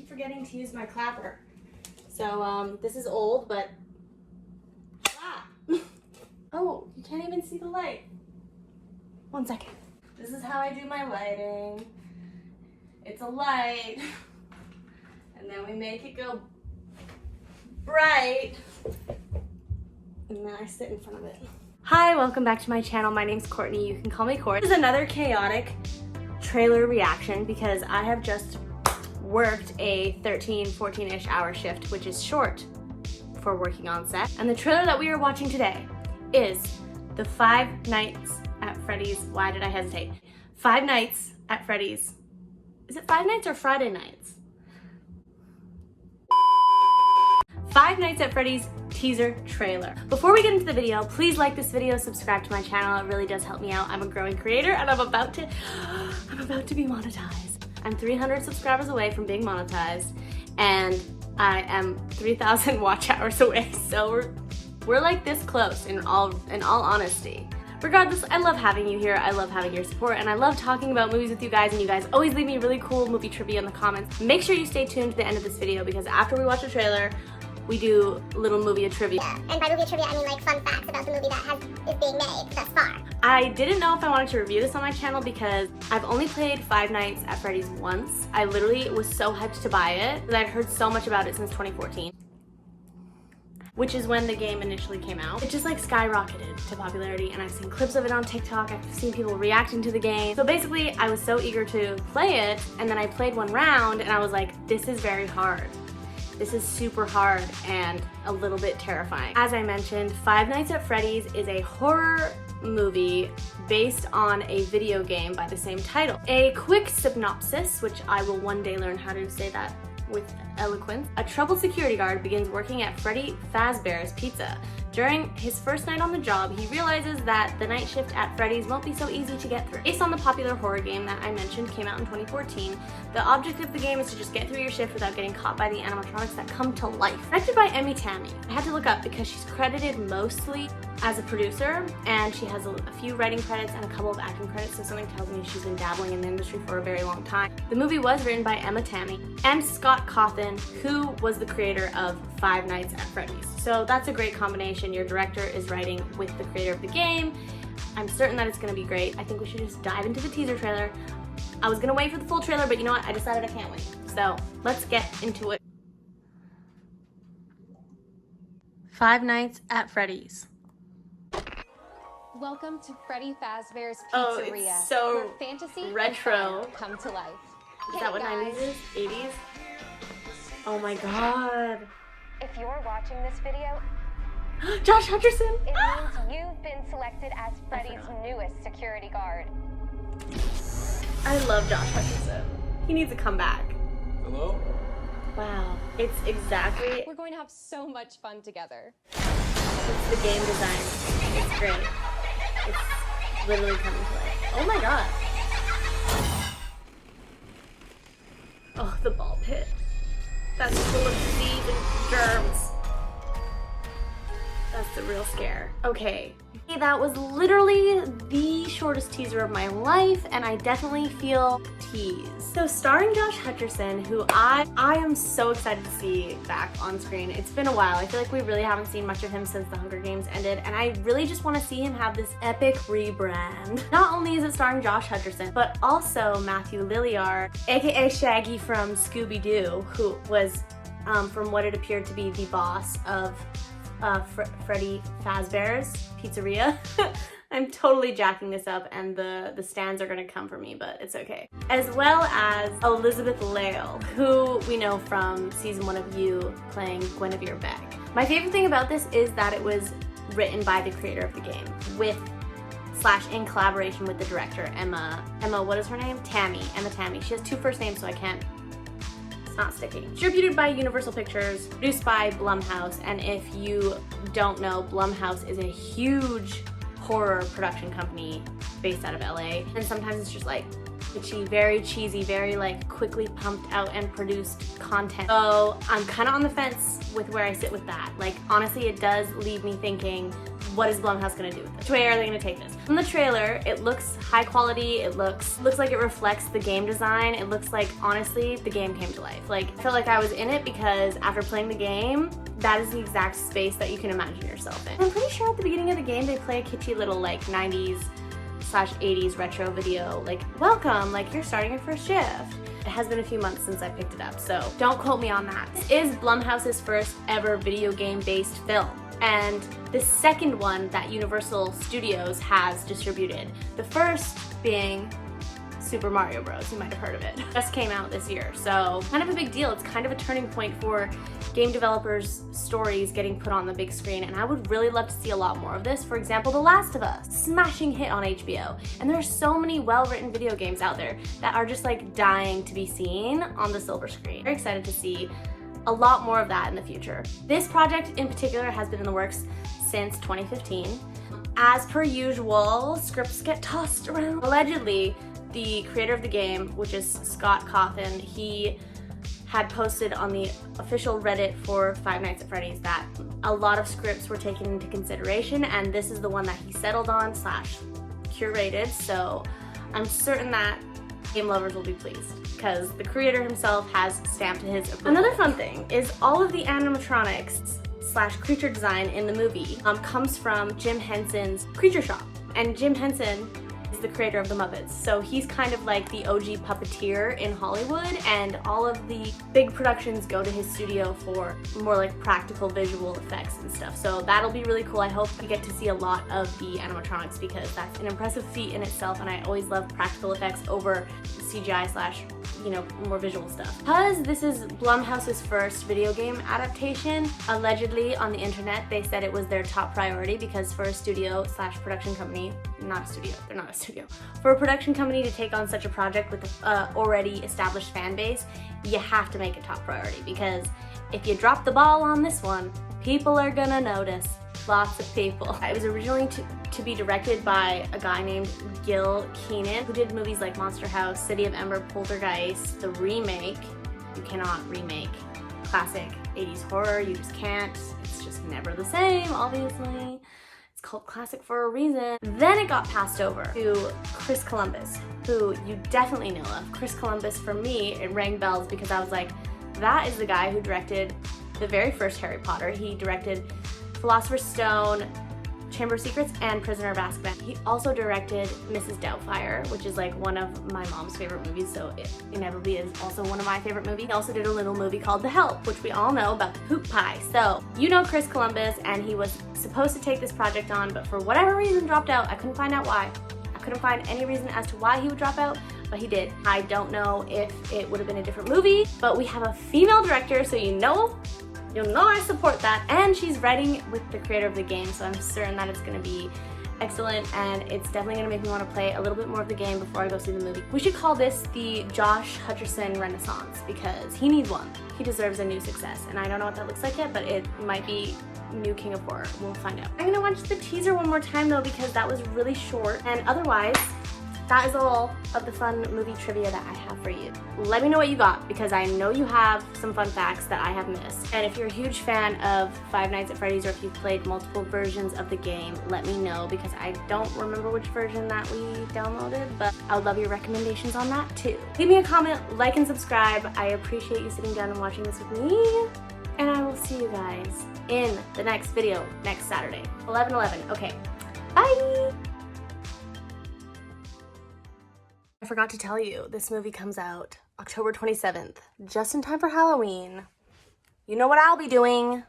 forgetting to use my clapper. So this is old, but oh, you can't even see the light. 1 second. This is how I do my lighting. It's a light, and then we make it go bright, and then I sit in front of it. Hi, welcome back to my channel. My name's Courtney. You can call me Court. This is another chaotic trailer reaction because I have just worked a 14-ish hour shift, which is short for working on set. And the trailer that we are watching today is the Five Nights at Freddy's. Why did I hesitate? Five Nights at Freddy's. Is it Five Nights or Friday Nights? Five Nights at Freddy's teaser trailer. Before we get into the video, please like this video, subscribe to my channel. It really does help me out. I'm a growing creator and I'm about to be monetized. I'm 300 subscribers away from being monetized, and I am 3,000 watch hours away. So we're like this close in all honesty. Regardless, I love having you here. I love having your support, and I love talking about movies with you guys, and you guys always leave me really cool movie trivia in the comments. Make sure you stay tuned to the end of this video because after we watch the trailer, we do little movie trivia. And by movie trivia, I mean like fun facts about the movie that is being made thus far. I didn't know if I wanted to review this on my channel because I've only played Five Nights at Freddy's once. I literally was so hyped to buy it because I'd heard so much about it since 2014. Which is when the game initially came out. It just like skyrocketed to popularity, and I've seen clips of it on TikTok. I've seen people reacting to the game. So basically, I was so eager to play it, and then I played one round, and I was like, this is very hard. This is super hard and a little bit terrifying. As I mentioned, Five Nights at Freddy's is a horror movie based on a video game by the same title. A quick synopsis, which I will one day learn how to say that with eloquence. A troubled security guard begins working at Fazbear's Pizza. During his first night on the job, he realizes that the night shift at Freddy's won't be so easy to get through. Based on the popular horror game that I mentioned, came out in 2014, the object of the game is to just get through your shift without getting caught by the animatronics that come to life. Directed by Tammy. I had to look up because she's credited mostly as a producer, and she has a few writing credits and a couple of acting credits, so something tells me she's been dabbling in the industry for a very long time. The movie was written by Tammy and Scott Cawthon, who was the creator of Five Nights at Freddy's. So that's a great combination. Your director is writing with the creator of the game. I'm certain that it's gonna be great. I think we should just dive into the teaser trailer. I was gonna wait for the full trailer, but you know what? I decided I can't wait. So let's get into it. Five Nights at Freddy's. Welcome to Freddy Fazbear's Pizzeria. Oh, it's so where fantasy retro. and fun come to life. Is that what 90s is? 80s? Oh my god. If you're watching this video, Josh Hutcherson! it means you've been selected as Freddy's newest security guard. I love Josh Hutcherson. He needs to come back. Hello? Wow. It's exactly... We're going to have so much fun together. It's the game design. It's great. It's literally coming to life. Oh my god. Oh, the ball pit. That's full of disease and germs. That's the real scare. Okay. That was literally the shortest teaser of my life, and I definitely feel teased. So starring Josh Hutcherson, who I am so excited to see back on screen. It's been a while. I feel like we really haven't seen much of him since the Hunger Games ended, and I really just want to see him have this epic rebrand. Not only is it starring Josh Hutcherson, but also Matthew Lillard, aka Shaggy from Scooby-Doo, who was, from what it appeared to be, the boss of Freddy Fazbear's Pizzeria. I'm totally jacking this up, and the stands are gonna come for me, but it's okay. As well as Elizabeth Lail, who we know from season 1 of You, playing Guinevere Beck. My favorite thing about this is that it was written by the creator of the game, in collaboration with the director, Emma, what is her name? Emma Tammy. She has 2 first names, so I can't, not sticking. Distributed by Universal Pictures, produced by Blumhouse, and if you don't know, Blumhouse is a huge horror production company based out of LA, and sometimes it's just like kitschy, very cheesy, very like quickly pumped out and produced content. So I'm kind of on the fence with where I sit with that. Like honestly, it does leave me thinking, what is Blumhouse gonna do with this? Which way are they gonna take this? From the trailer, it looks high quality, it looks like it reflects the game design, it looks like, honestly, the game came to life. Like, I felt like I was in it because after playing the game, that is the exact space that you can imagine yourself in. I'm pretty sure at the beginning of the game, they play a kitschy little like 90s/80s retro video, like, welcome, like you're starting your first shift. It has been a few months since I picked it up, so don't quote me on that. This is Blumhouse's first ever video game-based film, and the second one that Universal Studios has distributed. The first being Super Mario Bros. You might have heard of it. Just came out this year, so kind of a big deal. It's kind of a turning point for game developers' stories getting put on the big screen, and I would really love to see a lot more of this. For example, The Last of Us, smashing hit on HBO, and there are so many well-written video games out there that are just like dying to be seen on the silver screen. Very excited to see a lot more of that in the future. This project in particular has been in the works since 2015. As per usual, scripts get tossed around. Allegedly, the creator of the game, which is Scott Cawthon, he had posted on the official Reddit for Five Nights at Freddy's that a lot of scripts were taken into consideration, and this is the one that he settled on / curated, so I'm certain that game lovers will be pleased because the creator himself has stamped his approval. Another fun thing is all of the animatronics / creature design in the movie comes from Jim Henson's Creature Shop, and Jim Henson is the creator of the Muppets, so he's kind of like the OG puppeteer in Hollywood, and all of the big productions go to his studio for more like practical visual effects and stuff, so that'll be really cool. I hope we get to see a lot of the animatronics because that's an impressive feat in itself, and I always love practical effects over CGI / you know, more visual stuff. Because this is Blumhouse's first video game adaptation, allegedly on the internet they said it was their top priority because for a studio / production company, not a studio, they're not a studio, for a production company to take on such a project with an already established fan base, you have to make it top priority because if you drop the ball on this one, people are gonna notice. Lots of people. It was originally to be directed by a guy named Gil Keenan, who did movies like Monster House, City of Ember, Poltergeist, the remake. You cannot remake classic 80s horror, you just can't. It's just never the same, obviously. It's called classic for a reason. Then it got passed over to Chris Columbus, who you definitely know of. Chris Columbus, for me, it rang bells because I was like, that is the guy who directed the very first Harry Potter. He directed Philosopher's Stone, Chamber of Secrets, and Prisoner of Azkaban. He also directed Mrs. Doubtfire, which is like one of my mom's favorite movies, so it inevitably is also one of my favorite movies. He also did a little movie called The Help, which we all know about the poop pie. So, you know Chris Columbus, and he was supposed to take this project on, but for whatever reason dropped out. I couldn't find out why. I couldn't find any reason as to why he would drop out, but he did. I don't know if it would have been a different movie, but we have a female director, so you'll know I support that, and she's writing with the creator of the game, so I'm certain that it's gonna be excellent, and it's definitely gonna make me want to play a little bit more of the game before I go see the movie. We should call this the Josh Hutcherson Renaissance because he needs one. He deserves a new success, and I don't know what that looks like yet, but it might be new king of horror. We'll find out. I'm gonna watch the teaser one more time though because that was really short, and otherwise, that is all of the fun movie trivia that I have for you. Let me know what you got because I know you have some fun facts that I have missed. And if you're a huge fan of Five Nights at Freddy's or if you've played multiple versions of the game, let me know because I don't remember which version that we downloaded, but I would love your recommendations on that too. Leave me a comment, like, and subscribe. I appreciate you sitting down and watching this with me. And I will see you guys in the next video next Saturday, 11/11. Okay, bye! I forgot to tell you, this movie comes out October 27th, just in time for Halloween. You know what I'll be doing.